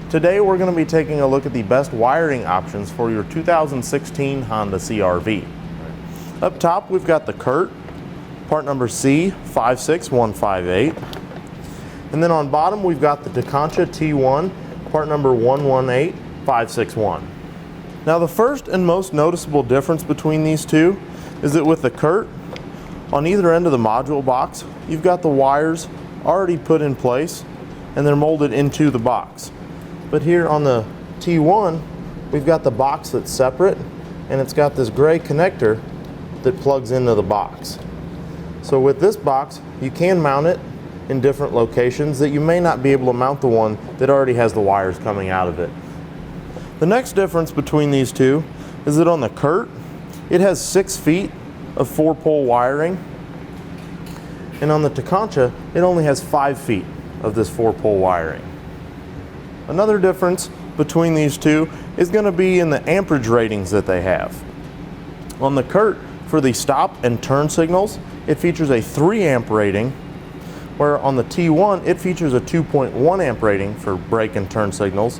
Today we're going to be taking a look at the best wiring options for your 2016 Honda CRV. Up top we've got the Curt, part number C56158. And then on bottom we've got the Tekonsha T-One, part number 118561. Now the first and most noticeable difference between these two is that with the Curt, on either end of the module box, you've got the wires already put in place and they're molded into the box. But here on the T-One, we've got the box that's separate and it's got this gray connector that plugs into the box. So with this box, you can mount it in different locations that you may not be able to mount the one that already has the wires coming out of it. The next difference between these two is that on the Curt, it has 6 feet of 4-pole wiring, and on the Tekonsha, it only has 5 feet of this 4-pole wiring. Another difference between these two is going to be in the amperage ratings that they have. On the Curt, for the stop and turn signals, it features a 3 amp rating, where on the T-One, it features a 2.1 amp rating for brake and turn signals.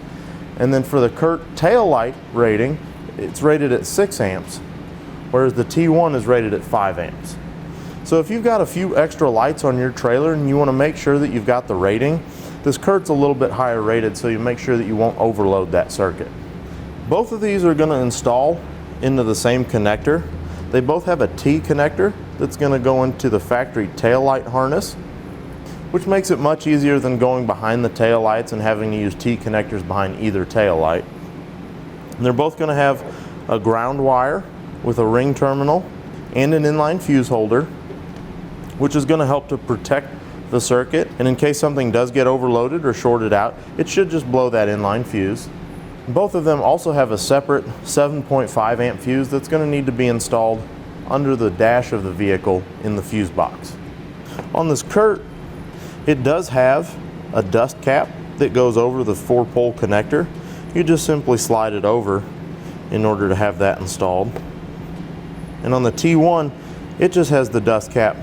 And then for the Curt tail light rating, it's rated at 6 amps, whereas the T-One is rated at 5 amps. So if you've got a few extra lights on your trailer and you want to make sure that you've got the rating, this Curt's a little bit higher rated, so you make sure that you won't overload that circuit. Both of these are going to install into the same connector. They both have a T connector that's going to go into the factory tail light harness, which makes it much easier than going behind the tail lights and having to use T connectors behind either tail light. And they're both going to have a ground wire with a ring terminal and an inline fuse holder, which is going to help to protect the circuit, and in case something does get overloaded or shorted out, it should just blow that inline fuse. Both of them also have a separate 7.5 amp fuse that's going to need to be installed under the dash of the vehicle in the fuse box. On this Curt, it does have a dust cap that goes over the 4-pole connector. You just simply slide it over in order to have that installed. And on the T-One, it just has the dust cap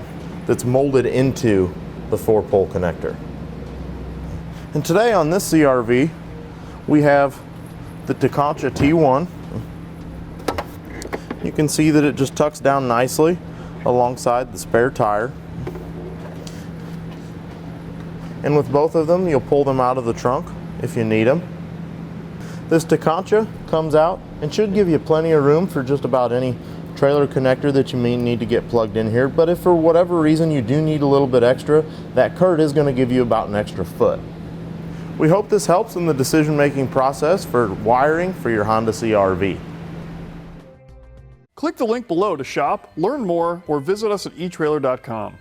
that's molded into the 4-pole connector. And today on this CRV, we have the Tekonsha T-One. You can see that it just tucks down nicely alongside the spare tire. And with both of them, you'll pull them out of the trunk if you need them. This Tekonsha comes out and should give you plenty of room for just about any trailer connector that you may need to get plugged in here. But if for whatever reason you do need a little bit extra, that Curt is going to give you about an extra foot. We hope this helps in the decision-making process for wiring for your Honda CRV. Click the link below to shop, learn more, or visit us at etrailer.com.